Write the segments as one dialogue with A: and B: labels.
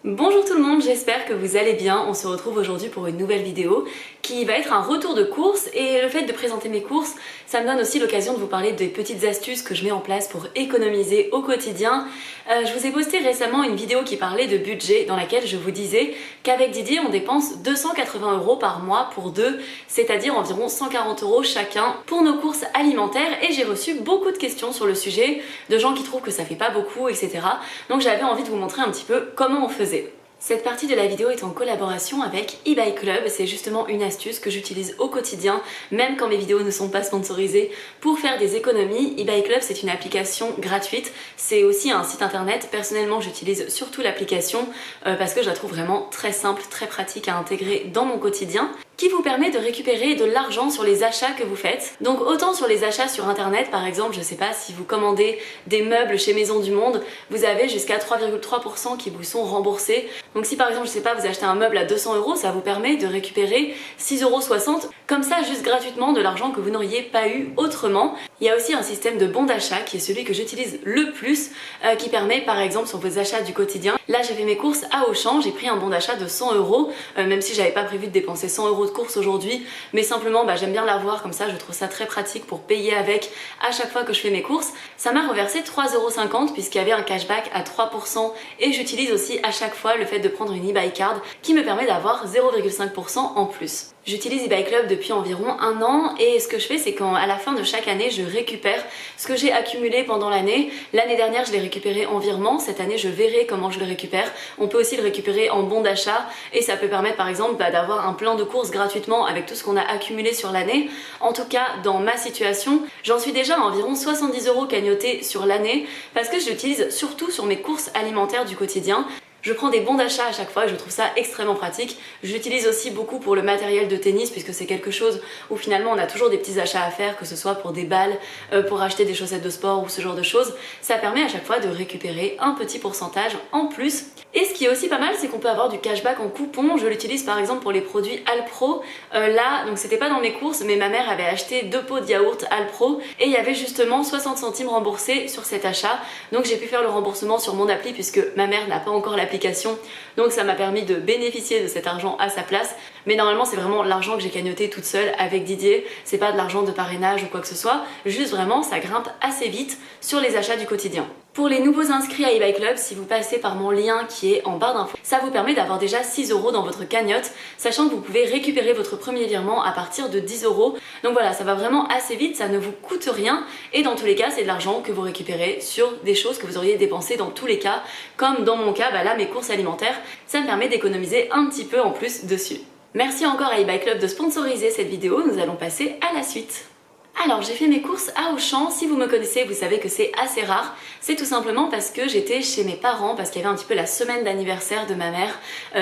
A: Bonjour tout le monde, j'espère que vous allez bien. On se retrouve aujourd'hui pour une nouvelle vidéo qui va être un retour de courses, et le fait de présenter mes courses, ça me donne aussi l'occasion de vous parler des petites astuces que je mets en place pour économiser au quotidien. Je vous ai posté récemment une vidéo qui parlait de budget dans laquelle je vous disais qu'avec Didier on dépense 280 € par mois pour deux, c'est-à-dire environ 140 € chacun pour nos courses alimentaires, et j'ai reçu beaucoup de questions sur le sujet, de gens qui trouvent que ça fait pas beaucoup, etc. Donc j'avais envie de vous montrer un petit peu comment on faisait. Cette partie de la vidéo est en collaboration avec eBay Club. C'est justement une astuce que j'utilise au quotidien, même quand mes vidéos ne sont pas sponsorisées, pour faire des économies. eBay Club, c'est une application gratuite, c'est aussi un site internet. Personnellement, j'utilise surtout l'application parce que je la trouve vraiment très simple, très pratique à intégrer dans mon quotidien, qui vous permet de récupérer de l'argent sur les achats que vous faites. Donc autant sur les achats sur internet, par exemple, je sais pas, si vous commandez des meubles chez Maison du Monde, vous avez jusqu'à 3,3% qui vous sont remboursés. Donc si par exemple, je sais pas, vous achetez un meuble à 200 €, ça vous permet de récupérer 6,60 €, comme ça, juste gratuitement, de l'argent que vous n'auriez pas eu autrement. Il y a aussi un système de bons d'achat qui est celui que j'utilise le plus, qui permet par exemple sur vos achats du quotidien. Là, j'ai fait mes courses à Auchan, j'ai pris un bon d'achat de 100 €, même si j'avais pas prévu de dépenser 100 € de courses aujourd'hui, mais simplement j'aime bien l'avoir comme ça, je trouve ça très pratique pour payer avec à chaque fois que je fais mes courses. Ça m'a reversé 3,50 € puisqu'il y avait un cashback à 3%, et j'utilise aussi à chaque fois le fait de prendre une eBay Card qui me permet d'avoir 0,5% en plus. J'utilise eBay Club depuis environ un an, et ce que je fais, c'est qu'à la fin de chaque année, je récupère ce que j'ai accumulé pendant l'année. L'année dernière, je l'ai récupéré en virement. Cette année, je verrai comment je le récupère. On peut aussi le récupérer en bon d'achat, et ça peut permettre par exemple d'avoir un plan de courses gratuitement avec tout ce qu'on a accumulé sur l'année. En tout cas, dans ma situation, j'en suis déjà à environ 70 € cagnotés sur l'année, parce que je l'utilise surtout sur mes courses alimentaires du quotidien. Je prends des bons d'achat à chaque fois et je trouve ça extrêmement pratique. Je l'utilise aussi beaucoup pour le matériel de tennis, puisque c'est quelque chose où finalement on a toujours des petits achats à faire, que ce soit pour des balles, pour acheter des chaussettes de sport ou ce genre de choses. Ça permet à chaque fois de récupérer un petit pourcentage en plus. Et ce qui est aussi pas mal, c'est qu'on peut avoir du cashback en coupon. Je l'utilise par exemple pour les produits Alpro. Là, donc c'était pas dans mes courses, mais ma mère avait acheté 2 pots de yaourt Alpro et il y avait justement 60 centimes remboursés sur cet achat. Donc j'ai pu faire le remboursement sur mon appli puisque ma mère n'a pas encore l'application. Donc ça m'a permis de bénéficier de cet argent à sa place. Mais normalement, c'est vraiment l'argent que j'ai cagnoté toute seule avec Didier. C'est pas de l'argent de parrainage ou quoi que ce soit. Juste vraiment, ça grimpe assez vite sur les achats du quotidien. Pour les nouveaux inscrits à eBay Club, si vous passez par mon lien qui est en barre d'infos, ça vous permet d'avoir déjà 6 € dans votre cagnotte, sachant que vous pouvez récupérer votre premier virement à partir de 10 €. Donc voilà, ça va vraiment assez vite, ça ne vous coûte rien, et dans tous les cas, c'est de l'argent que vous récupérez sur des choses que vous auriez dépensées dans tous les cas, comme dans mon cas, là, mes courses alimentaires, ça me permet d'économiser un petit peu en plus dessus. Merci encore à eBay Club de sponsoriser cette vidéo, nous allons passer à la suite. Alors j'ai fait mes courses à Auchan. Si vous me connaissez, vous savez que c'est assez rare. C'est tout simplement parce que j'étais chez mes parents, parce qu'il y avait un petit peu la semaine d'anniversaire de ma mère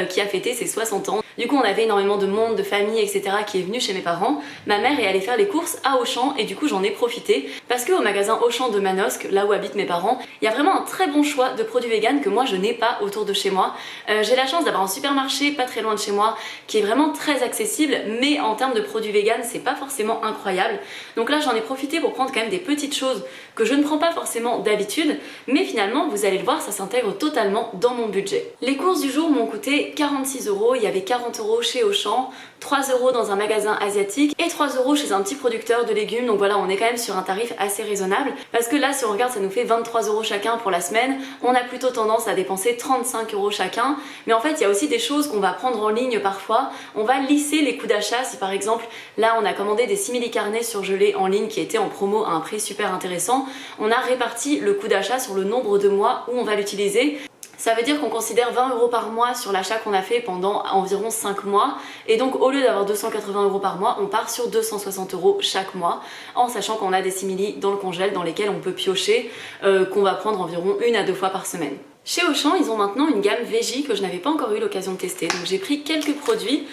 A: qui a fêté ses 60 ans. Du coup on avait énormément de monde, de famille, etc. qui est venu chez mes parents. Ma mère est allée faire les courses à Auchan et du coup j'en ai profité parce qu'au magasin Auchan de Manosque, là où habitent mes parents, il y a vraiment un très bon choix de produits vegan que moi je n'ai pas autour de chez moi. J'ai la chance d'avoir un supermarché pas très loin de chez moi qui est vraiment très accessible, mais en termes de produits vegan c'est pas forcément incroyable. Donc là j'en ai profité pour prendre quand même des petites choses que je ne prends pas forcément d'habitude, mais finalement vous allez le voir, ça s'intègre totalement dans mon budget. Les courses du jour m'ont coûté 46 €, il y avait 40 € chez Auchan, 3 € dans un magasin asiatique et 3 € chez un petit producteur de légumes. Donc voilà, on est quand même sur un tarif assez raisonnable, parce que là si on regarde ça nous fait 23 € chacun pour la semaine. On a plutôt tendance à dépenser 35 € chacun, mais en fait il y a aussi des choses qu'on va prendre en ligne parfois. On va lisser les coûts d'achat. Si par exemple là on a commandé des simili-carnets surgelés en ligne qui étaient en promo à un prix super intéressant, on a réparti le coût d'achat sur le nombre de mois où on va l'utiliser. Ça veut dire qu'on considère 20 € par mois sur l'achat qu'on a fait pendant environ 5 mois, et donc au lieu d'avoir 280 € par mois, on part sur 260 € chaque mois, en sachant qu'on a des simili dans le congèle dans lesquels on peut piocher, qu'on va prendre environ 1 à 2 fois par semaine. Chez Auchan, ils ont maintenant une gamme Veggie que je n'avais pas encore eu l'occasion de tester. Donc j'ai pris quelques produits,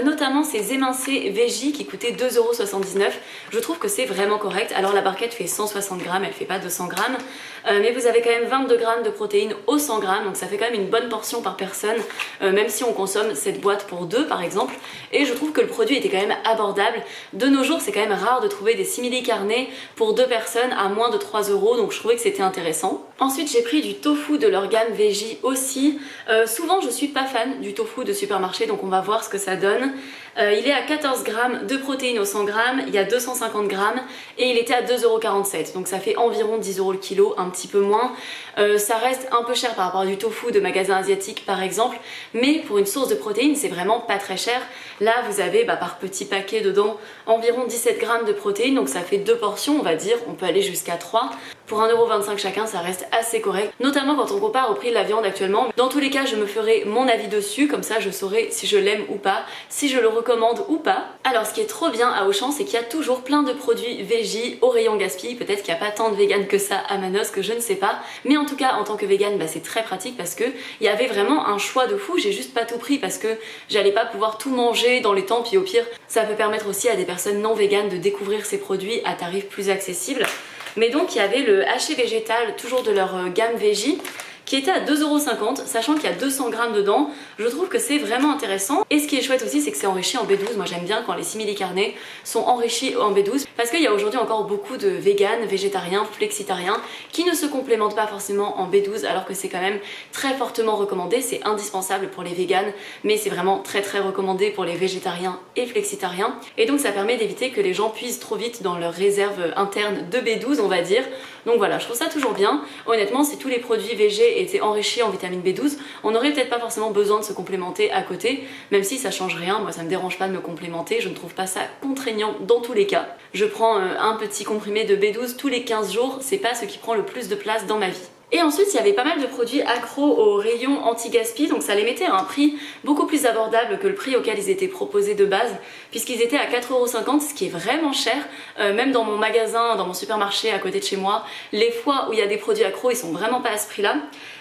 A: notamment ces émincés Veggie qui coûtaient 2,79 €. Je trouve que c'est vraiment correct. Alors la barquette fait 160 grammes, elle fait pas 200 grammes. Mais vous avez quand même 22 grammes de protéines au 100 grammes, donc ça fait quand même une bonne portion par personne, même si on consomme cette boîte pour deux par exemple. Et je trouve que le produit était quand même abordable. De nos jours, c'est quand même rare de trouver des simili-carnets pour deux personnes à moins de 3 €, donc je trouvais que c'était intéressant. Ensuite j'ai pris du tofu de leur gamme Veggie aussi. Souvent je suis pas fan du tofu de supermarché, donc on va voir ce que ça donne. Il est à 14 grammes de protéines au 100 grammes, il y a 250 grammes et il était à 2,47 €, donc ça fait environ 10 € le kilo, un petit peu moins. Ça reste un peu cher par rapport à du tofu de magasin asiatique par exemple, mais pour une source de protéines c'est vraiment pas très cher. Là vous avez par petit paquet dedans environ 17 grammes de protéines, donc ça fait 2 portions on va dire, on peut aller jusqu'à 3. Pour 1,25 € chacun, ça reste assez correct, notamment quand on compare au prix de la viande actuellement. Dans tous les cas, je me ferai mon avis dessus, comme ça je saurai si je l'aime ou pas, si je le recommande ou pas. Alors ce qui est trop bien à Auchan, c'est qu'il y a toujours plein de produits Veggie au rayon gaspille. Peut-être qu'il n'y a pas tant de vegan que ça à Manos, que je ne sais pas. Mais en tout cas, en tant que vegan, c'est très pratique parce que il y avait vraiment un choix de fou. J'ai juste pas tout pris parce que j'allais pas pouvoir tout manger dans les temps, puis au pire, ça peut permettre aussi à des personnes non véganes de découvrir ces produits à tarifs plus accessibles. Mais donc il y avait le haché végétal, toujours de leur gamme Veggie, qui était à 2,50 €, sachant qu'il y a 200 grammes dedans. Je trouve que c'est vraiment intéressant. Et ce qui est chouette aussi, c'est que c'est enrichi en B12. Moi j'aime bien quand les simili-carnés sont enrichis en B12, parce qu'il y a aujourd'hui encore beaucoup de véganes, végétariens, flexitariens, qui ne se complémentent pas forcément en B12, alors que c'est quand même très fortement recommandé. C'est indispensable pour les véganes, mais c'est vraiment très recommandé pour les végétariens et flexitariens. Et donc ça permet d'éviter que les gens puissent trop vite dans leur réserve interne de B12, on va dire. Donc voilà, je trouve ça toujours bien. Honnêtement, si tous les produits végés étaient enrichis en vitamine B12, on n'aurait peut-être pas forcément besoin de se complémenter à côté, même si ça change rien. Moi ça me dérange pas de me complémenter, je ne trouve pas ça contraignant dans tous les cas. Je prends un petit comprimé de B12 tous les 15 jours, c'est pas ce qui prend le plus de place dans ma vie. Et ensuite il y avait pas mal de produits accros au rayon anti-gaspi, donc ça les mettait à un prix beaucoup plus abordable que le prix auquel ils étaient proposés de base, puisqu'ils étaient à 4,50 €, ce qui est vraiment cher. Même dans mon magasin, dans mon supermarché à côté de chez moi, les fois où il y a des produits accros, ils sont vraiment pas à ce prix là.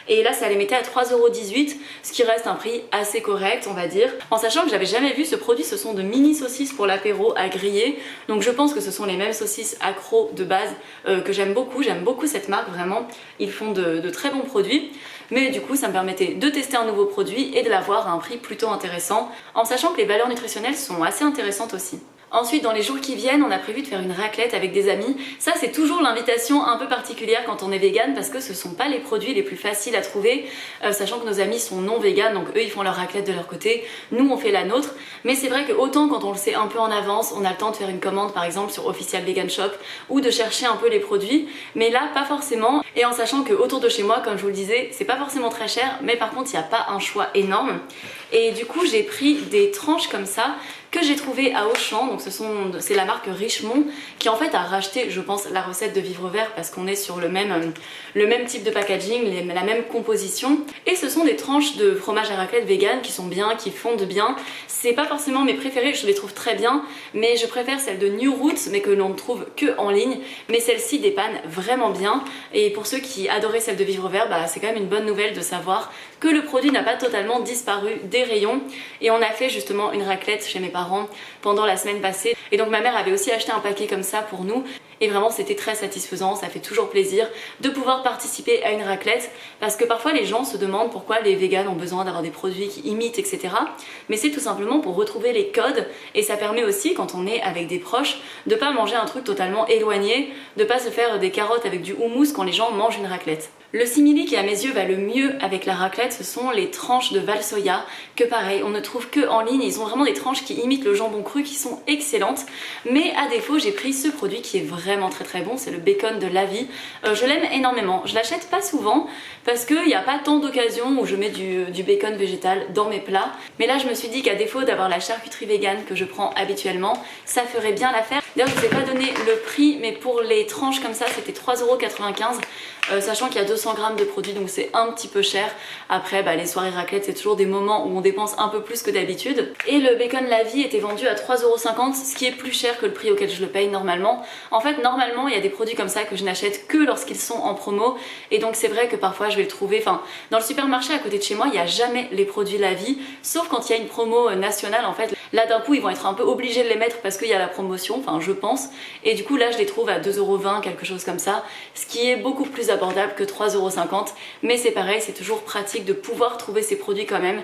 A: Et là ça les mettait à 3,18 €, ce qui reste un prix assez correct on va dire, en sachant que j'avais jamais vu ce produit. Ce sont de mini saucisses pour l'apéro à griller, donc je pense que ce sont les mêmes saucisses accros de base que j'aime beaucoup cette marque vraiment, ils font de très bons produits. Mais du coup ça me permettait de tester un nouveau produit et de l'avoir à un prix plutôt intéressant, en sachant que les valeurs nutritionnelles sont assez intéressantes aussi. Ensuite, dans les jours qui viennent, on a prévu de faire une raclette avec des amis. Ça, c'est toujours l'invitation un peu particulière quand on est vegan, parce que ce sont pas les produits les plus faciles à trouver, sachant que nos amis sont non véganes, donc eux ils font leur raclette de leur côté, nous on fait la nôtre. Mais c'est vrai que autant quand on le sait un peu en avance, on a le temps de faire une commande par exemple sur Official Vegan Shop ou de chercher un peu les produits, mais là pas forcément. Et en sachant que autour de chez moi, comme je vous le disais, c'est pas forcément très cher, mais par contre il n'y a pas un choix énorme. Et du coup j'ai pris des tranches comme ça que j'ai trouvé à Auchan, donc c'est la marque Richemont qui en fait a racheté je pense la recette de Vivre Vert, parce qu'on est sur le même type de packaging, la même composition. Et ce sont des tranches de fromage à raclette vegan qui sont bien, qui fondent bien. C'est pas forcément mes préférées, je les trouve très bien, mais je préfère celles de New Roots, mais que l'on ne trouve que en ligne. Mais celle-ci dépanne vraiment bien, et pour ceux qui adoraient celle de Vivre Vert, c'est quand même une bonne nouvelle de savoir que le produit n'a pas totalement disparu des rayons. Et on a fait justement une raclette chez mes parents pendant la semaine passée, et donc ma mère avait aussi acheté un paquet comme ça pour nous, et vraiment c'était très satisfaisant. Ça fait toujours plaisir de pouvoir participer à une raclette, parce que parfois les gens se demandent pourquoi les véganes ont besoin d'avoir des produits qui imitent etc, mais c'est tout simplement pour retrouver les codes, et ça permet aussi quand on est avec des proches de pas manger un truc totalement éloigné, de pas se faire des carottes avec du houmous quand les gens mangent une raclette. Le simili qui à mes yeux va le mieux avec la raclette, ce sont les tranches de Valsoya, que pareil on ne trouve que en ligne. Ils ont vraiment des tranches qui imitent le jambon cru, qui sont excellentes, mais à défaut j'ai pris ce produit qui est vraiment très bon, c'est le bacon de La Vie. Je l'aime énormément, je l'achète pas souvent parce qu'il n'y a pas tant d'occasions où je mets du bacon végétal dans mes plats, mais là je me suis dit qu'à défaut d'avoir la charcuterie végane que je prends habituellement, ça ferait bien l'affaire. D'ailleurs je ne vous ai pas donné le prix, mais pour les tranches comme ça c'était 3,95 €, sachant qu'il y a 200 grammes de produits, donc c'est un petit peu cher. Après les soirées raclette c'est toujours des moments où on dépense un peu plus que d'habitude. Et le bacon La Vie était vendu à 3,50 €, ce qui est plus cher que le prix auquel je le paye normalement. En fait normalement il y a des produits comme ça que je n'achète que lorsqu'ils sont en promo, et donc c'est vrai que parfois je vais le trouver, dans le supermarché à côté de chez moi il n'y a jamais les produits La Vie, sauf quand il y a une promo nationale en fait. Là d'un coup ils vont être un peu obligés de les mettre parce qu'il y a la promotion, je pense, et du coup là je les trouve à 2,20 €, quelque chose comme ça, ce qui est beaucoup plus abordable que 3,50 €. Mais c'est pareil, c'est toujours pratique de pouvoir trouver ces produits quand même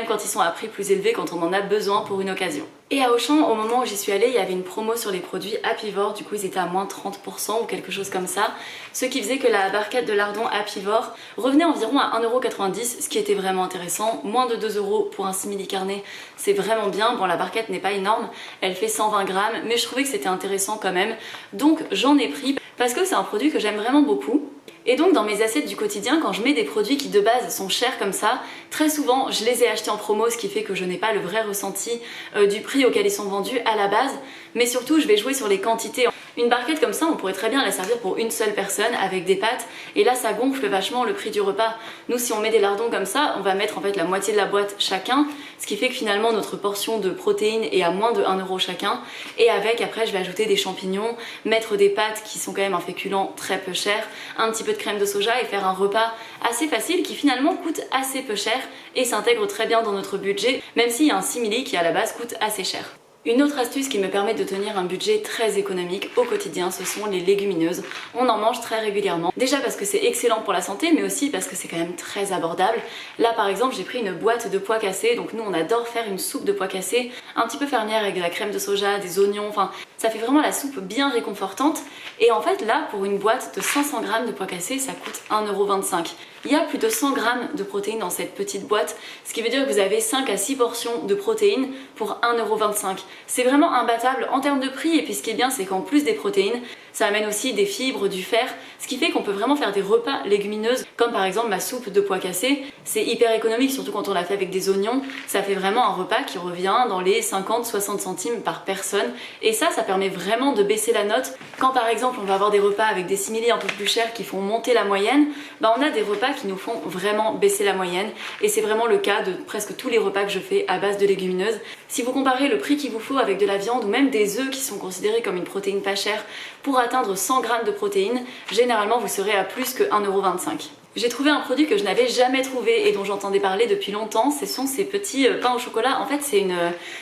A: quand ils sont à prix plus élevé, quand on en a besoin pour une occasion. Et à Auchan, au moment où j'y suis allée, il y avait une promo sur les produits Apivore, du coup ils étaient à moins 30% ou quelque chose comme ça, ce qui faisait que la barquette de lardons Apivore revenait environ à 1,90€, ce qui était vraiment intéressant. Moins de 2€ pour un simili carnet, c'est vraiment bien. Bon, la barquette n'est pas énorme, elle fait 120 grammes, mais je trouvais que c'était intéressant quand même, donc j'en ai pris parce que c'est un produit que j'aime vraiment beaucoup. Et donc dans mes assiettes du quotidien, quand je mets des produits qui de base sont chers comme ça, très souvent je les ai achetés en promo, ce qui fait que je n'ai pas le vrai ressenti du prix auquel ils sont vendus à la base, mais surtout je vais jouer sur les quantités. Une barquette comme ça, on pourrait très bien la servir pour une seule personne avec des pâtes, et là ça gonfle vachement le prix du repas. Nous, si on met des lardons comme ça, on va mettre en fait la moitié de la boîte chacun, ce qui fait que finalement notre portion de protéines est à moins de 1€ chacun, et avec, après je vais ajouter des champignons, mettre des pâtes qui sont quand même un féculent très peu cher, un petit peu de crème de soja et faire un repas assez facile qui finalement coûte assez peu cher et s'intègre très bien dans notre budget, même s'il y a un simili qui à la base coûte assez cher. Une autre astuce qui me permet de tenir un budget très économique au quotidien, ce sont les légumineuses. On en mange très régulièrement. Déjà parce que c'est excellent pour la santé, mais aussi parce que c'est quand même très abordable. Là par exemple, j'ai pris une boîte de pois cassés, donc nous on adore faire une soupe de pois cassés, un petit peu fermière avec de la crème de soja, des oignons, enfin ça fait vraiment la soupe bien réconfortante. Et en fait là, pour une boîte de 500 grammes de pois cassés, ça coûte 1,25€. Il y a plus de 100 grammes de protéines dans cette petite boîte, ce qui veut dire que vous avez 5 à 6 portions de protéines pour 1,25€. C'est vraiment imbattable en termes de prix, et puis ce qui est bien, c'est qu'en plus des protéines, ça amène aussi des fibres, du fer, ce qui fait qu'on peut vraiment faire des repas légumineuses, comme par exemple ma soupe de pois cassés. C'est hyper économique, surtout quand on la fait avec des oignons. Ça fait vraiment un repas qui revient dans les 50-60 centimes par personne, et ça permet vraiment de baisser la note. Quand par exemple on va avoir des repas avec des simili un peu plus chers qui font monter la moyenne, on a des repas qui nous font vraiment baisser la moyenne, et c'est vraiment le cas de presque tous les repas que je fais à base de légumineuses. Si vous comparez le prix qu'il vous faut avec de la viande ou même des œufs qui sont considérés comme une protéine pas chère, pour atteindre 100 grammes de protéines, généralement vous serez à plus que 1,25€. J'ai trouvé un produit que je n'avais jamais trouvé et dont j'entendais parler depuis longtemps, ce sont ces petits pains au chocolat. En fait c'est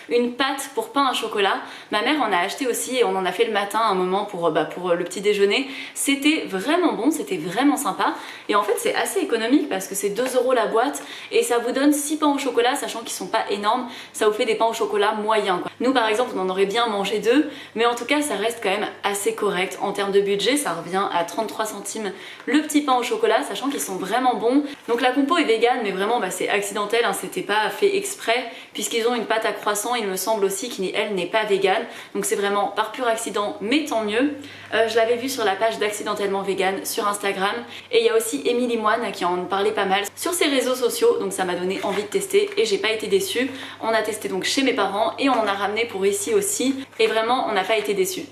A: une pâte pour pain à chocolat. Ma mère en a acheté aussi et on en a fait le matin un moment pour le petit déjeuner. C'était vraiment bon, c'était vraiment sympa, et en fait c'est assez économique parce que c'est 2€ la boîte et ça vous donne 6 pains au chocolat, sachant qu'ils sont pas énormes, ça vous fait des pains au chocolat moyens quoi. Nous par exemple on en aurait bien mangé 2, mais en tout cas ça reste quand même assez correct. En termes de budget, ça revient à 33 centimes le petit pain au chocolat, sachant qu'ils sont vraiment bons. Donc la compo est vegan, mais vraiment c'est accidentel, hein, c'était pas fait exprès, puisqu'ils ont une pâte à croissant, il me semble aussi, qui elle n'est pas vegan, donc c'est vraiment par pur accident, mais tant mieux. Je l'avais vu sur la page d'Accidentellement Vegan sur Instagram, et il y a aussi Émilie Moine qui en parlait pas mal sur ses réseaux sociaux, donc ça m'a donné envie de tester et j'ai pas été déçue. On a testé donc chez mes parents et on en a ramené pour ici aussi, et vraiment on n'a pas été déçus.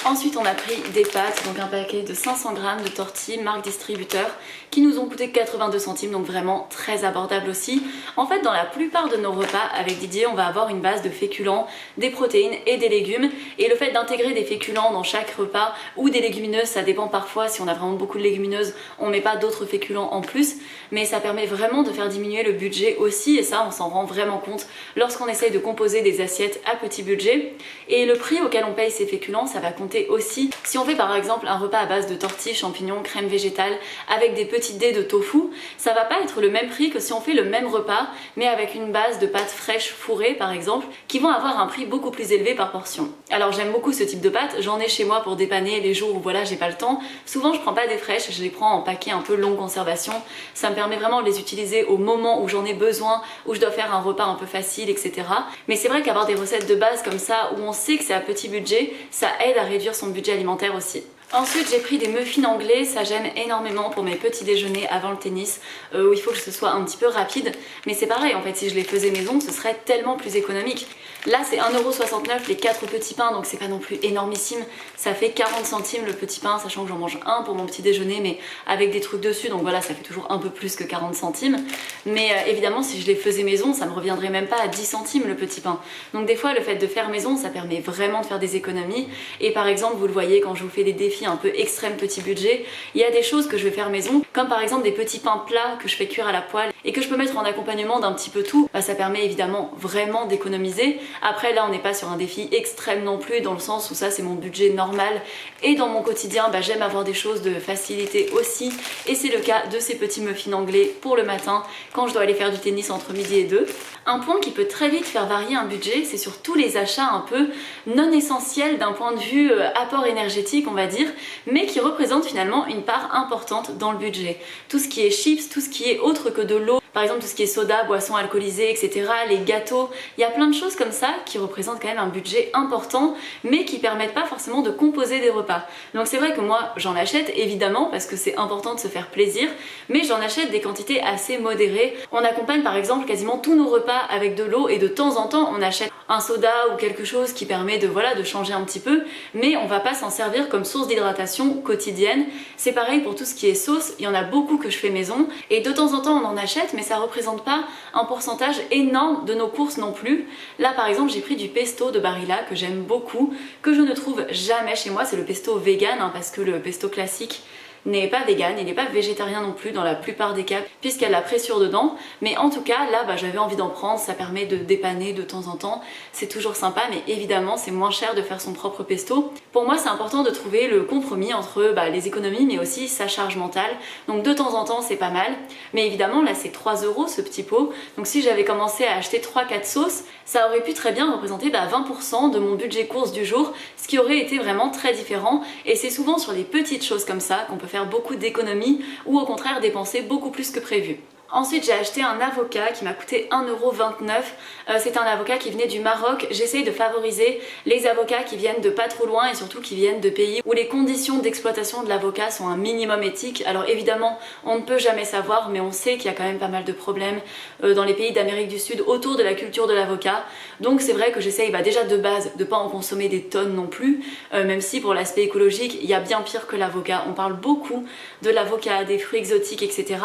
A: Ensuite on a pris des pâtes, donc un paquet de 500 grammes de tortilles marque distributeur qui nous ont coûté 82 centimes, donc vraiment très abordable aussi. En fait dans la plupart de nos repas avec Didier on va avoir une base de féculents, des protéines et des légumes, et le fait d'intégrer des féculents dans chaque repas ou des légumineuses, ça dépend parfois, si on a vraiment beaucoup de légumineuses on met pas d'autres féculents en plus, mais ça permet vraiment de faire diminuer le budget aussi, et ça on s'en rend vraiment compte lorsqu'on essaye de composer des assiettes à petit budget. Et le prix auquel on paye ces féculents, ça va compter aussi. Si on fait par exemple un repas à base de tortilles, champignons, crème végétale avec des petites dés de tofu, ça va pas être le même prix que si on fait le même repas mais avec une base de pâtes fraîches fourrées par exemple, qui vont avoir un prix beaucoup plus élevé par portion. Alors j'aime beaucoup ce type de pâtes, j'en ai chez moi pour dépanner les jours où voilà j'ai pas le temps. Souvent je prends pas des fraîches, je les prends en paquet un peu longue conservation, ça me permet vraiment de les utiliser au moment où j'en ai besoin, où je dois faire un repas un peu facile, etc. Mais c'est vrai qu'avoir des recettes de base comme ça où on sait que c'est à petit budget, ça aide à réduire son budget alimentaire aussi. Ensuite j'ai pris des muffins anglais, ça j'aime énormément pour mes petits déjeuners avant le tennis, où il faut que ce soit un petit peu rapide, mais c'est pareil en fait, si je les faisais maison ce serait tellement plus économique. Là c'est 1,69€ les 4 petits pains, donc c'est pas non plus énormissime, ça fait 40 centimes le petit pain, sachant que j'en mange un pour mon petit déjeuner mais avec des trucs dessus, donc voilà ça fait toujours un peu plus que 40 centimes. Mais évidemment si je les faisais maison ça me reviendrait même pas à 10 centimes le petit pain. Donc des fois le fait de faire maison ça permet vraiment de faire des économies, et par exemple vous le voyez quand je vous fais des défis défi un peu extrême petit budget, il y a des choses que je vais faire maison, comme par exemple des petits pains plats que je fais cuire à la poêle et que je peux mettre en accompagnement d'un petit peu tout. Ça permet évidemment vraiment d'économiser. Après là on n'est pas sur un défi extrême non plus, dans le sens où ça c'est mon budget normal, et dans mon quotidien j'aime avoir des choses de facilité aussi, et c'est le cas de ces petits muffins anglais pour le matin quand je dois aller faire du tennis entre midi et 2. Un point qui peut très vite faire varier un budget, c'est sur tous les achats un peu non essentiels d'un point de vue apport énergétique on va dire, mais qui représentent finalement une part importante dans le budget. Tout ce qui est chips, tout ce qui est autre que de l'eau, par exemple tout ce qui est soda, boissons alcoolisées, etc., les gâteaux, il y a plein de choses comme ça qui représentent quand même un budget important, mais qui permettent pas forcément de composer des repas. Donc c'est vrai que moi j'en achète évidemment parce que c'est important de se faire plaisir, mais j'en achète des quantités assez modérées. On accompagne par exemple quasiment tous nos repas avec de l'eau, et de temps en temps on achète un soda ou quelque chose qui permet de changer un petit peu, mais on va pas s'en servir comme source d'hydratation quotidienne. C'est pareil pour tout ce qui est sauce, il y en a beaucoup que je fais maison, et de temps en temps on en achète, mais ça représente pas un pourcentage énorme de nos courses non plus. Là par exemple j'ai pris du pesto de Barilla que j'aime beaucoup, que je ne trouve jamais chez moi, c'est le pesto vegan, parce que le pesto classique n'est pas vegan, il n'est pas végétarien non plus dans la plupart des cas, puisqu'il y a la pressure dedans, mais en tout cas là j'avais envie d'en prendre, ça permet de dépanner de temps en temps, c'est toujours sympa, mais évidemment c'est moins cher de faire son propre pesto. Pour moi c'est important de trouver le compromis entre les économies mais aussi sa charge mentale, donc de temps en temps c'est pas mal, mais évidemment là c'est 3 € ce petit pot, donc si j'avais commencé à acheter 3-4 sauces, ça aurait pu très bien représenter 20% de mon budget course du jour, ce qui aurait été vraiment très différent, et c'est souvent sur les petites choses comme ça qu'on peut faire beaucoup d'économies ou au contraire dépenser beaucoup plus que prévu. Ensuite j'ai acheté un avocat qui m'a coûté 1,29 €, c'est un avocat qui venait du Maroc. J'essaye de favoriser les avocats qui viennent de pas trop loin et surtout qui viennent de pays où les conditions d'exploitation de l'avocat sont un minimum éthique. Alors évidemment on ne peut jamais savoir, mais on sait qu'il y a quand même pas mal de problèmes dans les pays d'Amérique du Sud autour de la culture de l'avocat, donc c'est vrai que j'essaye déjà de base de pas en consommer des tonnes non plus, même si pour l'aspect écologique il y a bien pire que l'avocat. On parle beaucoup de l'avocat, des fruits exotiques, etc.,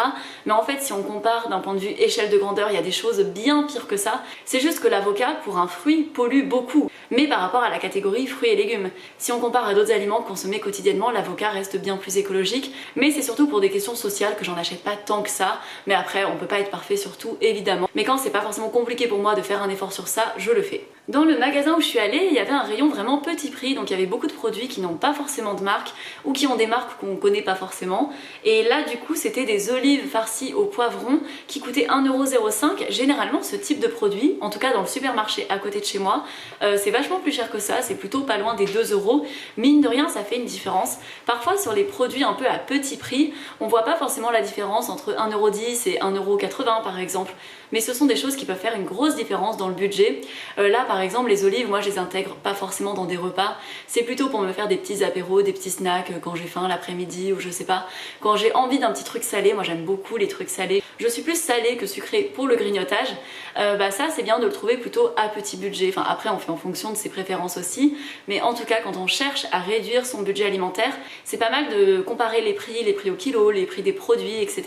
A: mais en fait si on compare d'un point de vue échelle de grandeur, il y a des choses bien pires que ça. C'est juste que l'avocat, pour un fruit, pollue beaucoup, mais par rapport à la catégorie fruits et légumes. Si on compare à d'autres aliments consommés quotidiennement, l'avocat reste bien plus écologique, mais c'est surtout pour des questions sociales que j'en achète pas tant que ça. Mais après, on peut pas être parfait sur tout, évidemment. Mais quand c'est pas forcément compliqué pour moi de faire un effort sur ça, je le fais. Dans le magasin où je suis allée, il y avait un rayon vraiment petit prix, donc il y avait beaucoup de produits qui n'ont pas forcément de marque, ou qui ont des marques qu'on connaît pas forcément. Et là du coup c'était des olives farcies au poivron qui coûtaient 1,05 €. Généralement ce type de produit, en tout cas dans le supermarché à côté de chez moi, c'est vachement plus cher que ça, c'est plutôt pas loin des 2 €. Mine de rien ça fait une différence. Parfois sur les produits un peu à petit prix, on voit pas forcément la différence entre 1,10 € et 1,80 € par exemple. Mais ce sont des choses qui peuvent faire une grosse différence dans le budget. Là par exemple les olives, moi je les intègre pas forcément dans des repas, c'est plutôt pour me faire des petits apéros, des petits snacks quand j'ai faim l'après-midi, ou je sais pas, quand j'ai envie d'un petit truc salé. Moi j'aime beaucoup les trucs salés, je suis plus salée que sucrée pour le grignotage. Ça c'est bien de le trouver plutôt à petit budget, enfin après on fait en fonction de ses préférences aussi, mais en tout cas quand on cherche à réduire son budget alimentaire, c'est pas mal de comparer les prix au kilo, les prix des produits, etc.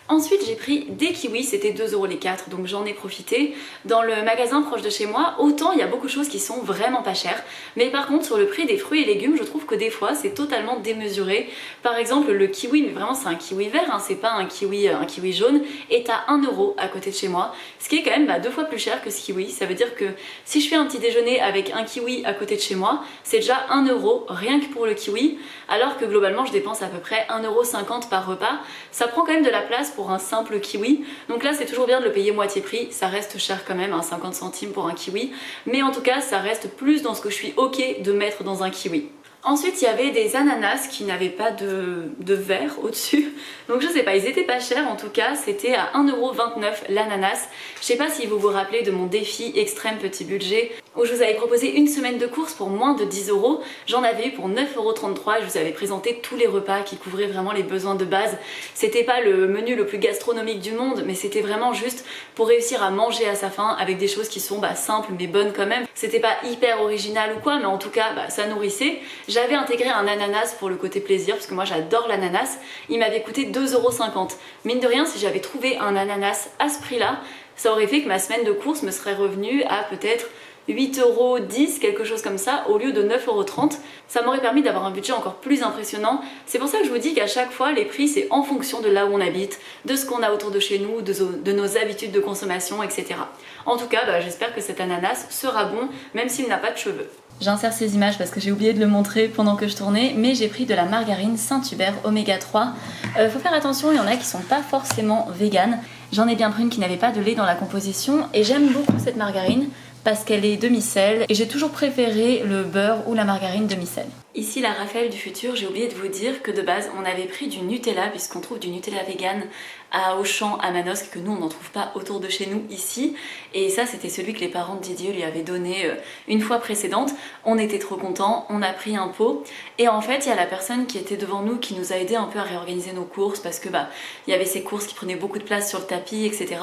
A: Ensuite j'ai pris des kiwis, c'était 2 € les 4, donc j'en ai profité. Dans le magasin proche de chez moi, autant il y a beaucoup de choses qui sont vraiment pas chères, mais par contre sur le prix des fruits et légumes, je trouve que des fois c'est totalement démesuré. Par exemple le kiwi, mais vraiment c'est un kiwi vert, c'est pas un kiwi jaune, est à 1 € à côté de chez moi, ce qui est quand même 2 fois plus cher que ce kiwi. Ça veut dire que si je fais un petit déjeuner avec un kiwi à côté de chez moi, c'est déjà 1 € rien que pour le kiwi, alors que globalement je dépense à peu près 1,50 € par repas. Ça prend quand même de la place pour un simple kiwi, donc là c'est toujours bien de le payer moitié prix. Ça reste cher quand même, 50 centimes pour un kiwi, mais en tout cas ça reste plus dans ce que je suis ok de mettre dans un kiwi. Ensuite il y avait des ananas qui n'avaient pas de verre au-dessus, donc je sais pas, ils étaient pas chers en tout cas, c'était à 1,29 € l'ananas. Je sais pas si vous vous rappelez de mon défi extrême petit budget où je vous avais proposé une semaine de courses pour moins de 10 €, j'en avais eu pour 9,33 € et je vous avais présenté tous les repas qui couvraient vraiment les besoins de base. C'était pas le menu le plus gastronomique du monde, mais c'était vraiment juste pour réussir à manger à sa faim avec des choses qui sont simples mais bonnes quand même. C'était pas hyper original ou quoi, mais en tout cas ça nourrissait. J'avais intégré un ananas pour le côté plaisir parce que moi j'adore l'ananas, il m'avait coûté 2,50 €. Mine de rien, si j'avais trouvé un ananas à ce prix là, ça aurait fait que ma semaine de course me serait revenue à peut-être 8,10 €, quelque chose comme ça, au lieu de 9,30 €. Ça m'aurait permis d'avoir un budget encore plus impressionnant. C'est pour ça que je vous dis qu'à chaque fois, les prix, c'est en fonction de là où on habite, de ce qu'on a autour de chez nous, de nos habitudes de consommation, etc. En tout cas, j'espère que cet ananas sera bon, même s'il n'a pas de cheveux. J'insère ces images parce que j'ai oublié de le montrer pendant que je tournais, mais j'ai pris de la margarine Saint-Hubert Oméga 3. Faut faire attention, il y en a qui sont pas forcément véganes. J'en ai bien pris une qui n'avait pas de lait dans la composition et j'aime beaucoup cette margarine parce qu'elle est demi-sel et j'ai toujours préféré le beurre ou la margarine demi-sel. Ici la Raphaël du futur, j'ai oublié de vous dire que de base on avait pris du Nutella puisqu'on trouve du Nutella vegan à Auchan, à Manosque, que nous on n'en trouve pas autour de chez nous ici, et ça c'était celui que les parents de Didier lui avaient donné une fois précédente. On était trop contents, on a pris un pot et en fait il y a la personne qui était devant nous qui nous a aidé un peu à réorganiser nos courses parce que il y avait ces courses qui prenaient beaucoup de place sur le tapis, etc.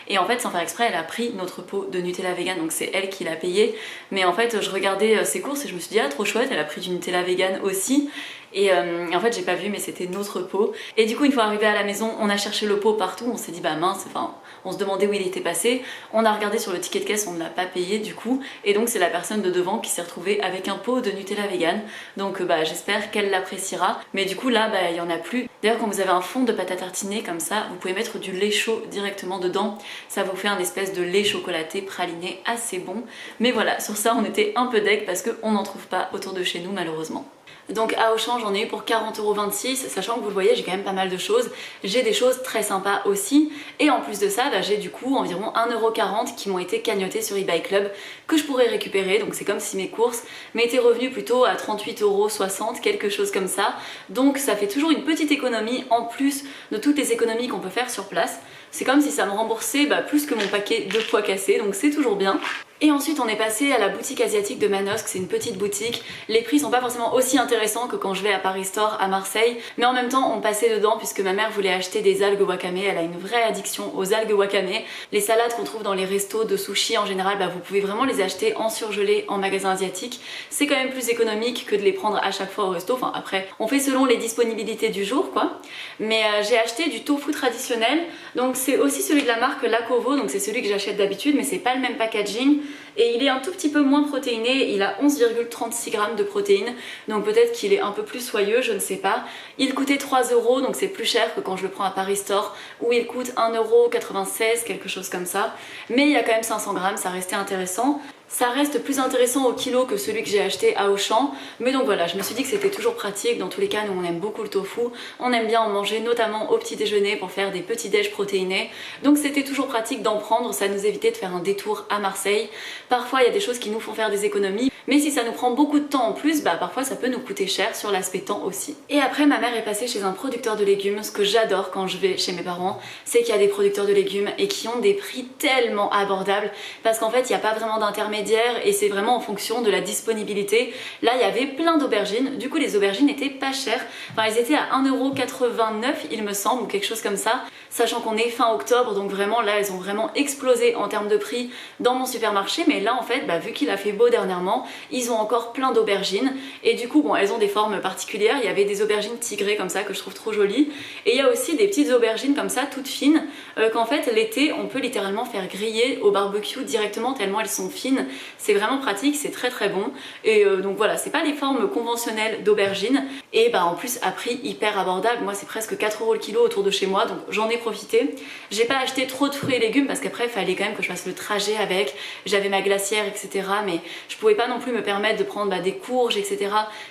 A: Et en fait sans faire exprès elle a pris notre pot de Nutella vegan, donc c'est elle qui l'a payé, mais en fait je regardais ses courses et je me suis dit ah trop chouette, elle a pris du Nutella vegan aussi. Et en fait j'ai pas vu mais c'était notre pot. Et du coup une fois arrivé à la maison on a cherché le pot partout, on s'est dit mince, enfin on se demandait où il était passé. On a regardé sur le ticket de caisse, on ne l'a pas payé du coup. Et donc c'est la personne de devant qui s'est retrouvée avec un pot de Nutella vegan. Donc j'espère qu'elle l'appréciera. Mais du coup là il y en a plus. D'ailleurs quand vous avez un fond de pâte à tartiner comme ça, vous pouvez mettre du lait chaud directement dedans. Ça vous fait un espèce de lait chocolaté praliné assez bon. Mais voilà, sur ça on était un peu deg parce qu'on n'en trouve pas autour de chez nous malheureusement. Donc à Auchan j'en ai eu pour 40,26 €, sachant que vous le voyez j'ai quand même pas mal de choses. J'ai des choses très sympas aussi et en plus de ça j'ai du coup environ 1,40 € qui m'ont été cagnotées sur eBay Club que je pourrais récupérer. Donc c'est comme si mes courses m'étaient revenues plutôt à 38,60 €, quelque chose comme ça. Donc ça fait toujours une petite économie en plus de toutes les économies qu'on peut faire sur place. C'est comme si ça me remboursait plus que mon paquet de pois cassés, donc c'est toujours bien. Et ensuite on est passé à la boutique asiatique de Manosque, c'est une petite boutique. Les prix sont pas forcément aussi intéressants que quand je vais à Paris Store à Marseille, mais en même temps on passait dedans puisque ma mère voulait acheter des algues wakame, elle a une vraie addiction aux algues wakame. Les salades qu'on trouve dans les restos de sushi en général, vous pouvez vraiment les acheter en surgelé en magasin asiatique. C'est quand même plus économique que de les prendre à chaque fois au resto, enfin après on fait selon les disponibilités du jour quoi. Mais j'ai acheté du tofu traditionnel, donc c'est aussi celui de la marque Lakovo, donc c'est celui que j'achète d'habitude mais c'est pas le même packaging. Et il est un tout petit peu moins protéiné, il a 11,36 g de protéines, donc peut-être qu'il est un peu plus soyeux, je ne sais pas. Il coûtait 3 €, donc c'est plus cher que quand je le prends à Paris Store, où il coûte 1,96 €, quelque chose comme ça. Mais il y a quand même 500 g, ça restait intéressant. Ça reste plus intéressant au kilo que celui que j'ai acheté à Auchan, mais donc voilà, je me suis dit que c'était toujours pratique. Dans tous les cas, nous on aime beaucoup le tofu, on aime bien en manger notamment au petit déjeuner pour faire des petits déj protéinés, donc c'était toujours pratique d'en prendre, ça nous évitait de faire un détour à Marseille. Parfois il y a des choses qui nous font faire des économies, mais si ça nous prend beaucoup de temps en plus, parfois ça peut nous coûter cher sur l'aspect temps aussi. Et après ma mère est passée chez un producteur de légumes. Ce que j'adore quand je vais chez mes parents, c'est qu'il y a des producteurs de légumes et qui ont des prix tellement abordables, parce qu'en fait il n'y a pas vraiment d'intermédiaire et c'est vraiment en fonction de la disponibilité. Là il y avait plein d'aubergines, du coup les aubergines n'étaient pas chères, enfin elles étaient à 1,89 € il me semble, ou quelque chose comme ça, sachant qu'on est fin octobre, donc vraiment là elles ont vraiment explosé en termes de prix dans mon supermarché. Mais là en fait vu qu'il a fait beau dernièrement, ils ont encore plein d'aubergines et du coup elles ont des formes particulières. Il y avait des aubergines tigrées comme ça que je trouve trop jolies, et il y a aussi des petites aubergines comme ça toutes fines qu'en fait l'été on peut littéralement faire griller au barbecue directement tellement elles sont fines. C'est vraiment pratique, c'est très très bon. Et donc voilà, c'est pas les formes conventionnelles d'aubergines, et en plus à prix hyper abordable. Moi c'est presque 4 € le kilo autour de chez moi, donc j'en ai profité. J'ai pas acheté trop de fruits et légumes parce qu'après il fallait quand même que je fasse le trajet avec, j'avais ma glacière etc, mais je pouvais pas non plus me permettre de prendre des courges etc.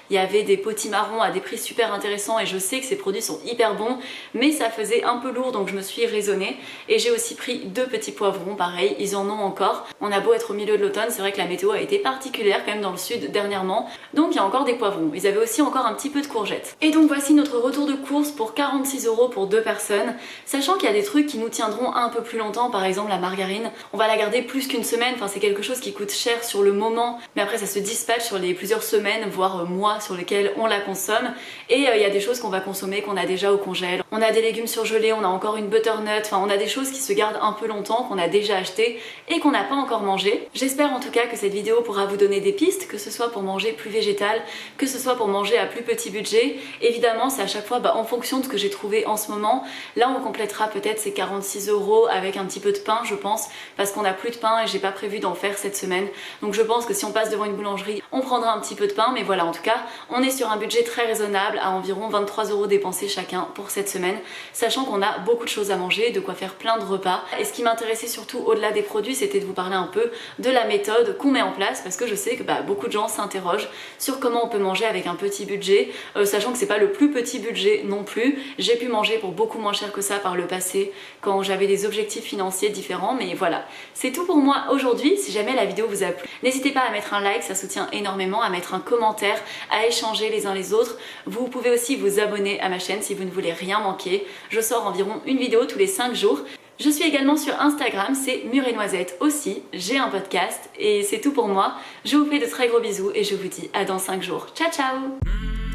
A: Il y avait des potimarrons à des prix super intéressants et je sais que ces produits sont hyper bons, mais ça faisait un peu lourd, donc je me suis raisonnée. Et j'ai aussi pris 2 petits poivrons, pareil, ils en ont encore. On a beau être au milieu de l'automne, c'est vrai que la météo a été particulière quand même dans le sud dernièrement, donc il y a encore des poivrons. Ils avaient aussi encore un petit peu de courgettes. Et donc voici notre retour de course pour 46 € pour 2 personnes, sachant qu'il y a des trucs qui nous tiendront un peu plus longtemps. Par exemple la margarine, on va la garder plus qu'une semaine, enfin c'est quelque chose qui coûte cher sur le moment, mais après ça se dispatche sur les plusieurs semaines voire mois sur lesquels on la consomme. Et il y a des choses qu'on va consommer qu'on a déjà au congèle. On a des légumes surgelés, on a encore une butternut, enfin on a des choses qui se gardent un peu longtemps, qu'on a déjà acheté et qu'on n'a pas encore mangé. J'espère en tout cas que cette vidéo pourra vous donner des pistes, que ce soit pour manger plus végétal, que ce soit pour manger à plus petit budget. Évidemment, c'est à chaque fois en fonction de ce que j'ai trouvé en ce moment. Là, on complétera peut-être ces 46 € avec un petit peu de pain, je pense, parce qu'on n'a plus de pain et j'ai pas prévu d'en faire cette semaine. Donc je pense que si on passe devant une boulangerie, on prendra un petit peu de pain, mais voilà, en tout cas, on est sur un budget très raisonnable à environ 23 € dépensés chacun pour cette semaine, sachant qu'on a beaucoup de choses à manger, de quoi faire plein de repas. Et ce qui m'intéressait surtout au-delà des produits, c'était de vous parler un peu de la méthode qu'on met en place, parce que je sais que beaucoup de gens s'interrogent sur comment on peut manger avec un petit budget, sachant que c'est pas le plus petit budget non plus. J'ai pu manger pour beaucoup moins cher que ça par le passé, quand j'avais des objectifs financiers différents, mais voilà. C'est tout pour moi aujourd'hui. Si jamais la vidéo vous a plu, n'hésitez pas à mettre un like, ça soutient énormément, à mettre un commentaire, à échanger les uns les autres. Vous pouvez aussi vous abonner à ma chaîne si vous ne voulez rien manquer. Je sors environ une vidéo tous les 5 jours. Je suis également sur Instagram, c'est Mûre et Noisette aussi. J'ai un podcast et c'est tout pour moi. Je vous fais de très gros bisous et je vous dis à dans 5 jours. Ciao ciao!